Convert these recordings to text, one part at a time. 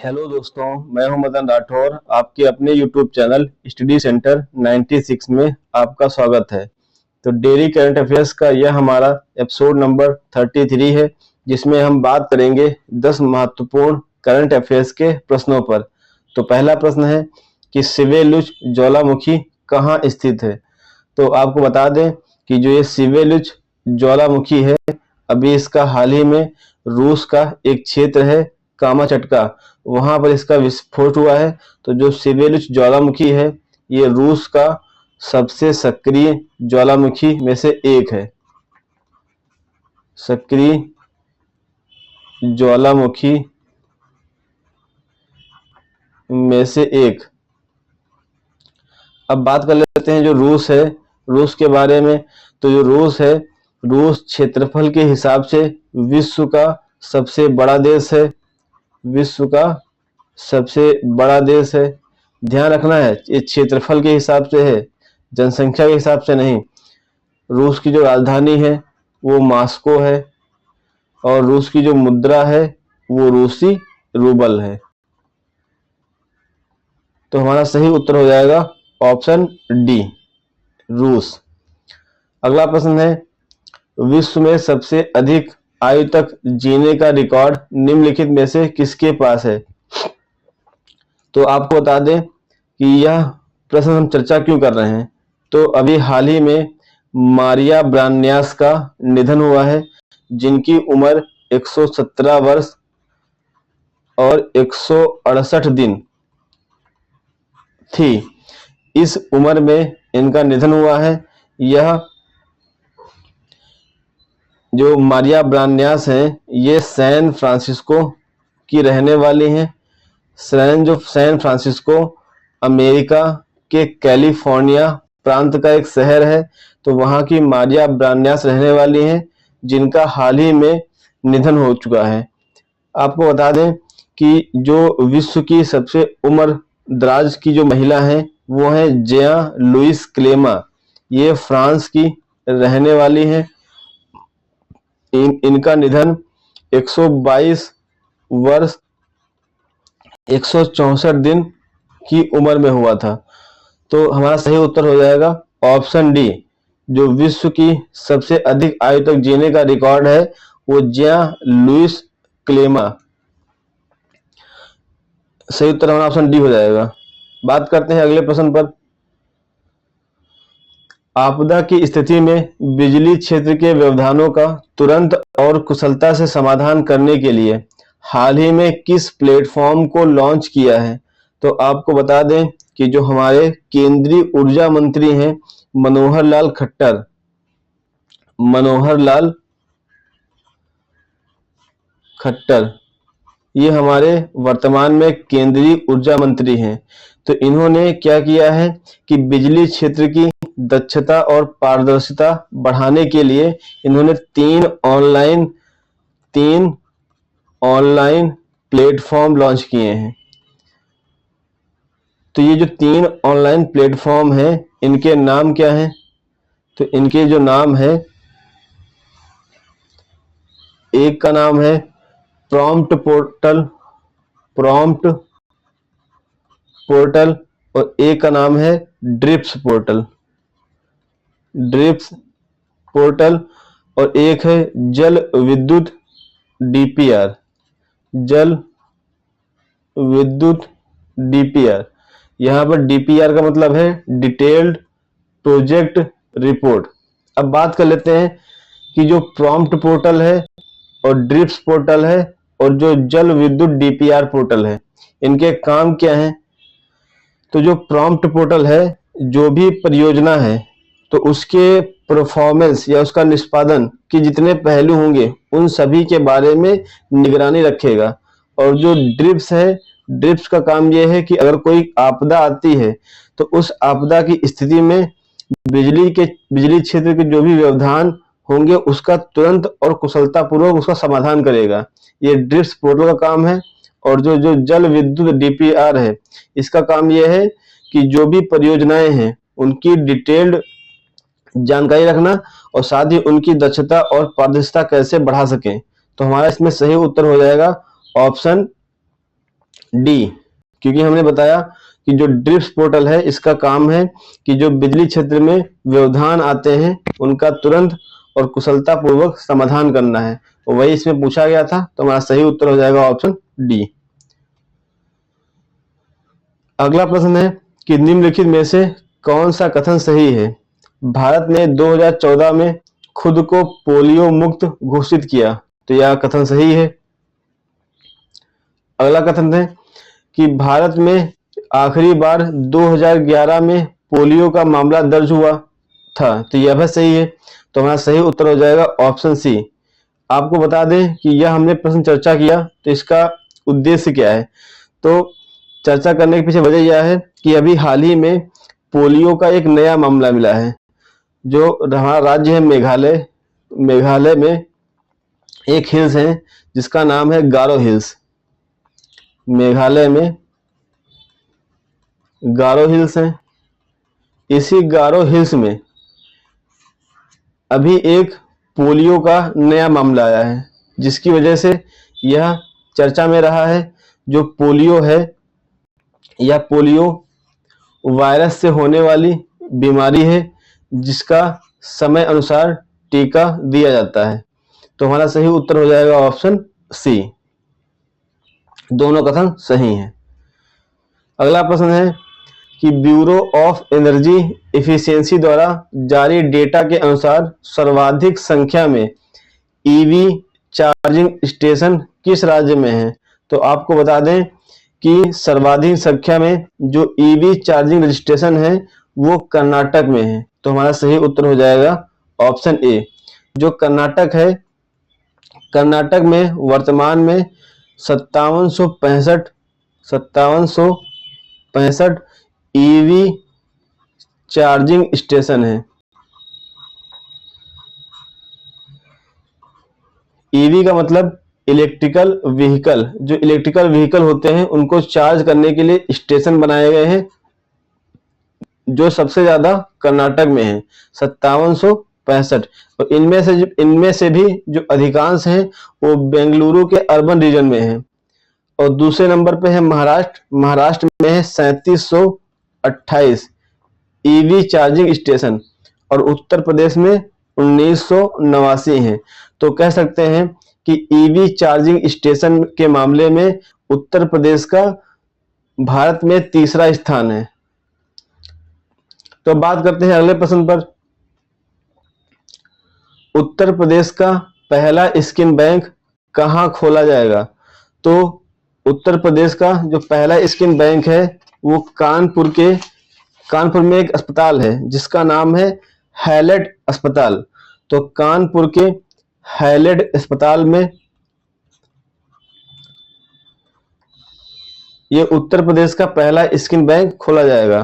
Hello दोस्तों, मैं हूं मदन राठौर। आपके अपने यूट्यूब चैनल स्टडी सेंटर 96 में आपका स्वागत है। तो डेली करंट अफेयर्स का यह हमारा एपिसोड नंबर 33 है, जिसमें हम बात करेंगे 10 महत्वपूर्ण करंट अफेयर्स के प्रश्नों पर। तो पहला प्रश्न है कि सिवेलुच ज्वालामुखी कहाँ स्थित है। तो आपको बता दें कि जो ये सिवेलुच ज्वालामुखी है, अभी इसका हाल ही में रूस का एक क्षेत्र है कामाचटका, वहां पर इसका विस्फोट हुआ है। तो जो सिवेलुच ज्वालामुखी है, ये रूस का सबसे सक्रिय ज्वालामुखी में से एक है। सक्रिय ज्वालामुखी में से एक। अब बात कर लेते हैं जो रूस है, रूस के बारे में। तो जो रूस है, रूस क्षेत्रफल के हिसाब से विश्व का सबसे बड़ा देश है। विश्व का सबसे बड़ा देश है। ध्यान रखना है, ये क्षेत्रफल के हिसाब से है, जनसंख्या के हिसाब से नहीं। रूस की जो राजधानी है वो मॉस्को है, और रूस की जो मुद्रा है वो रूसी रूबल है। तो हमारा सही उत्तर हो जाएगा ऑप्शन डी, रूस। अगला प्रश्न है, विश्व में सबसे अधिक आयु तक जीने का रिकॉर्ड निम्नलिखित में से किसके पास है। तो आपको बता दें कि यह प्रश्न हम चर्चा क्यों कर रहे हैं। तो अभी हाल ही में मारिया ब्रान्यास का निधन हुआ है, जिनकी उम्र 117 वर्ष और 168 दिन थी। इस उम्र में इनका निधन हुआ है। यह जो मारिया ब्रान्यास हैं, ये सैन फ्रांसिस्को की रहने वाली हैं। सैन फ्रांसिस्को अमेरिका के कैलिफोर्निया प्रांत का एक शहर है। तो वहां की मारिया ब्रान्यास रहने वाली हैं, जिनका हाल ही में निधन हो चुका है। आपको बता दें कि जो विश्व की सबसे उम्र दराज की जो महिला हैं, वो है जेया लुइस क्लेमा। ये फ्रांस की रहने वाली हैं। इनका निधन 122 वर्ष 164 दिन की उम्र में हुआ था। तो हमारा सही उत्तर हो जाएगा ऑप्शन डी, जो विश्व की सबसे अधिक आयु तक जीने का रिकॉर्ड है वो जेया लुइस क्लेमा। सही उत्तर हमारा ऑप्शन डी हो जाएगा। बात करते हैं अगले प्रश्न पर। आपदा की स्थिति में बिजली क्षेत्र के व्यवधानों का तुरंत और कुशलता से समाधान करने के लिए हाल ही में किस प्लेटफॉर्म को लॉन्च किया है। तो आपको बता दें कि जो हमारे केंद्रीय ऊर्जा मंत्री हैं मनोहर लाल खट्टर, ये हमारे वर्तमान में केंद्रीय ऊर्जा मंत्री हैं। तो इन्होंने क्या किया है कि बिजली क्षेत्र की दक्षता और पारदर्शिता बढ़ाने के लिए इन्होंने तीन ऑनलाइन प्लेटफॉर्म लॉन्च किए हैं। तो ये जो तीन ऑनलाइन प्लेटफॉर्म हैं, इनके नाम क्या हैं। तो इनके जो नाम है, एक का नाम है प्रॉम्प्ट पोर्टल और एक का नाम है ड्रिप्स पोर्टल और एक है जल विद्युत डीपीआर। यहां पर डीपीआर का मतलब है डिटेल्ड प्रोजेक्ट रिपोर्ट। अब बात कर लेते हैं कि जो प्रॉम्प्ट पोर्टल है और ड्रिप्स पोर्टल है और जो जल विद्युत डीपीआर पोर्टल है, इनके काम क्या हैं। तो जो प्रॉम्प्ट पोर्टल है, जो भी परियोजना है तो उसके परफॉर्मेंस या उसका निष्पादन के जितने पहलू होंगे उन सभी के बारे में निगरानी रखेगा। और जो ड्रिप्स है, ड्रिप्स का काम यह है कि अगर कोई आपदा आती है तो उस आपदा की स्थिति में बिजली क्षेत्र के जो भी व्यवधान होंगे उसका तुरंत और कुशलता पूर्वक उसका समाधान करेगा। ये ड्रिप्स पोर्टल का काम है। और जो जल विद्युत डीपीआर है, इसका काम यह है कि जो भी परियोजनाएं हैं उनकी डिटेल्ड जानकारी रखना और साथ ही उनकी दक्षता और पारदर्शिता कैसे बढ़ा सकें। तो हमारा इसमें सही उत्तर हो जाएगा ऑप्शन डी, क्योंकि हमने बताया कि जो ड्रिप्स पोर्टल है इसका काम है कि जो बिजली क्षेत्र में व्यवधान आते हैं उनका तुरंत और कुशलता पूर्वक समाधान करना है, वही इसमें पूछा गया था। तो हमारा सही उत्तर हो जाएगा ऑप्शन डी। अगला प्रश्न है कि निम्नलिखित में से कौन सा कथन सही है? भारत ने 2014 में खुद को पोलियो मुक्त घोषित किया, तो यह कथन सही है। अगला कथन है कि भारत में आखिरी बार 2011 में पोलियो का मामला दर्ज हुआ था, तो यह भी सही है। तो हमारा सही उत्तर हो जाएगा ऑप्शन सी। आपको बता दें कि यह हमने प्रश्न चर्चा किया, तो इसका उद्देश्य क्या है? तो चर्चा करने के पीछे वजह यह है कि अभी हाल ही में पोलियो का एक नया मामला मिला है। जो हमारा राज्य है मेघालय, मेघालय में एक हिल्स है जिसका नाम है गारो हिल्स। मेघालय में गारो हिल्स है। इसी गारो हिल्स में अभी एक पोलियो का नया मामला आया है, जिसकी वजह से यह चर्चा में रहा है। जो पोलियो है, यह पोलियो वायरस से होने वाली बीमारी है जिसका समय अनुसार टीका दिया जाता है। तो हमारा सही उत्तर हो जाएगा ऑप्शन सी। दोनों कथन सही हैं। अगला प्रश्न है कि ब्यूरो ऑफ एनर्जी एफिशिएंसी द्वारा जारी डेटा के अनुसार सर्वाधिक संख्या में ईवी चार्जिंग स्टेशन किस राज्य में है? तो आपको बता दें कि सर्वाधिक संख्या में जो ईवी चार्जिंग स्टेशन है वो कर्नाटक में है। तो हमारा सही उत्तर हो जाएगा ऑप्शन ए। जो कर्नाटक है, कर्नाटक में वर्तमान में 5765 ईवी चार्जिंग स्टेशन है। ईवी का मतलब इलेक्ट्रिकल व्हीकल। जो इलेक्ट्रिकल व्हीकल होते हैं उनको चार्ज करने के लिए स्टेशन बनाए गए हैं, जो सबसे ज्यादा कर्नाटक में है 5765। और इनमें से भी जो अधिकांश हैं वो बेंगलुरु के अर्बन रीजन में है। और दूसरे नंबर पे है महाराष्ट्र। महाराष्ट्र में है 3728 ईवी चार्जिंग स्टेशन, और उत्तर प्रदेश में 1989 है। तो कह सकते हैं कि ईवी चार्जिंग स्टेशन के मामले में उत्तर प्रदेश का भारत में तीसरा स्थान है। तो बात करते हैं अगले प्रश्न पर। उत्तर प्रदेश का पहला स्किन बैंक कहाँ खोला जाएगा? तो उत्तर प्रदेश का जो पहला स्किन बैंक है वो कानपुर में एक अस्पताल है जिसका नाम है हैलेट अस्पताल। तो कानपुर के हैलेट अस्पताल में ये उत्तर प्रदेश का पहला स्किन बैंक खोला जाएगा।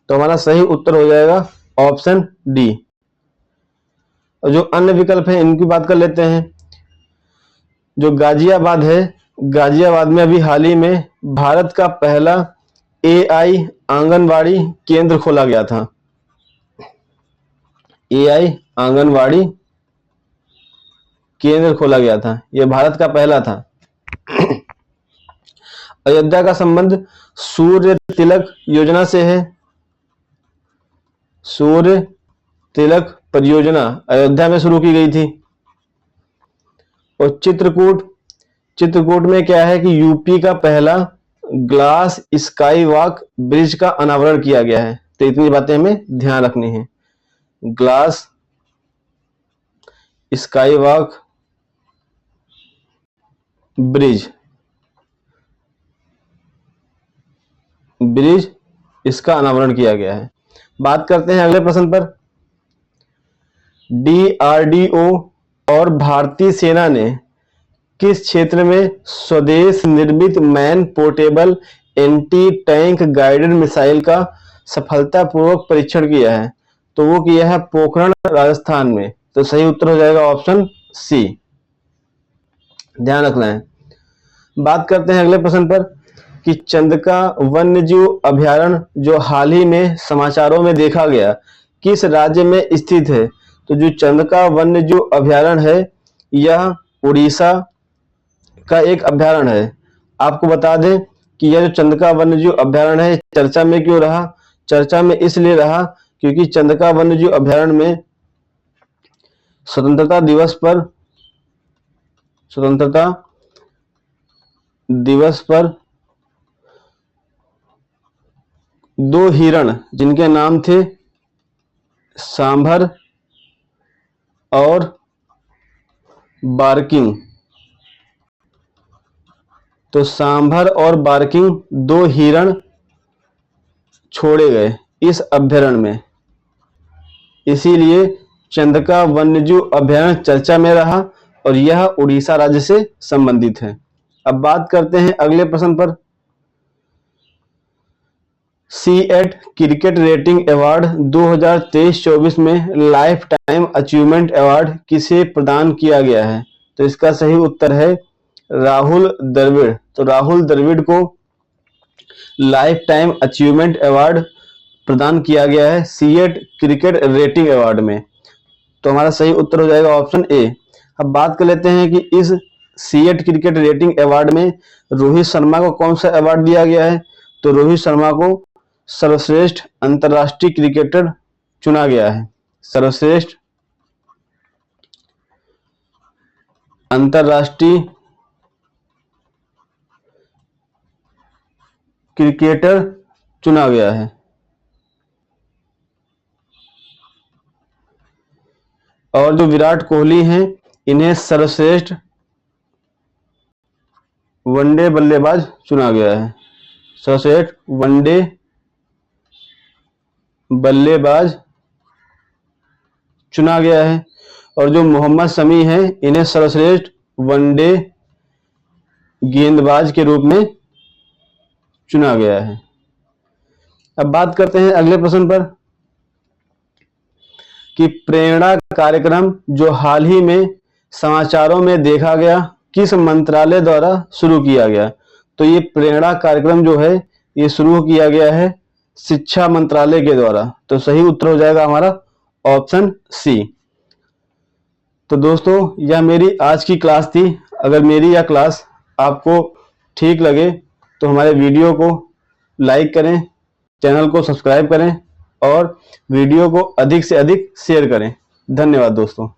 तो हमारा सही उत्तर हो जाएगा ऑप्शन डी। और जो अन्य विकल्प हैं इनकी बात कर लेते हैं। जो गाजियाबाद है, गाजियाबाद में अभी हाल ही में भारत का पहला एआई आंगनवाड़ी केंद्र खोला गया था। एआई आंगनवाड़ी केंद्र खोला गया था, यह भारत का पहला था। अयोध्या का संबंध सूर्य तिलक योजना से है। सूर्य तिलक परियोजना अयोध्या में शुरू की गई थी। और चित्रकूट में क्या है कि यूपी का पहला ग्लास स्काई वॉक ब्रिज का अनावरण किया गया है। तो इतनी बातें हमें ध्यान रखनी है। ग्लास स्काई वॉक ब्रिज इसका अनावरण किया गया है। बात करते हैं अगले प्रश्न पर। डीआरडीओ और भारतीय सेना ने किस क्षेत्र में स्वदेश निर्मित man portable anti tank guided missile का सफलतापूर्वक परीक्षण किया है? तो वो किया है पोखरण राजस्थान में। तो सही उत्तर हो जाएगा ऑप्शन सी। ध्यान रखना है। बात करते हैं अगले प्रश्न पर कि चंदका वन्यजीव अभयारण्य जो हाल ही में समाचारों में देखा गया किस राज्य में स्थित है? तो जो चंदका वन्यजीव अभयारण्य है यह उड़ीसा का एक अभयारण्य है। आपको बता दें कि यह जो चंदका वन्यजीव अभयारण्य है चर्चा में क्यों रहा। चर्चा में इसलिए रहा क्योंकि चंदका वन्यजीव अभयारण्य में स्वतंत्रता दिवस पर 2 हिरण जिनके नाम थे सांभर और बार्किंग, तो सांभर और बार्किंग 2 हिरण छोड़े गए इस अभयारण्य में, इसीलिए चंदका वन्यजीव अभयारण्य चर्चा में रहा और यह उड़ीसा राज्य से संबंधित है। अब बात करते हैं अगले प्रश्न पर। C8 क्रिकेट रेटिंग अवार्ड 2023-24 में लाइफ टाइम अचीवमेंट अवार्ड किसे प्रदान किया गया है। तो इसका सही उत्तर है राहुल द्रविड़। तो राहुल द्रविड़ को लाइफ टाइम अचीवमेंट अवार्ड प्रदान किया गया है C8 क्रिकेट रेटिंग अवार्ड में। तो हमारा सही उत्तर हो जाएगा ऑप्शन ए। अब बात कर लेते हैं कि इस C8 क्रिकेट रेटिंग अवार्ड में रोहित शर्मा को कौन सा अवार्ड दिया गया है। तो रोहित शर्मा को सर्वश्रेष्ठ अंतरराष्ट्रीय क्रिकेटर चुना गया है। सर्वश्रेष्ठ अंतरराष्ट्रीय क्रिकेटर चुना गया है। और जो विराट कोहली हैं इन्हें सर्वश्रेष्ठ वनडे बल्लेबाज चुना गया है। सर्वश्रेष्ठ वनडे बल्लेबाज चुना गया है। और जो मोहम्मद शमी हैं इन्हें सर्वश्रेष्ठ वनडे गेंदबाज के रूप में चुना गया है। अब बात करते हैं अगले प्रश्न पर कि प्रेरणा कार्यक्रम जो हाल ही में समाचारों में देखा गया किस मंत्रालय द्वारा शुरू किया गया। तो ये प्रेरणा कार्यक्रम जो है ये शुरू किया गया है शिक्षा मंत्रालय के द्वारा। तो सही उत्तर हो जाएगा हमारा ऑप्शन सी। तो दोस्तों यह मेरी आज की क्लास थी। अगर मेरी यह क्लास आपको ठीक लगे तो हमारे वीडियो को लाइक करें, चैनल को सब्सक्राइब करें और वीडियो को अधिक से अधिक शेयर करें। धन्यवाद दोस्तों।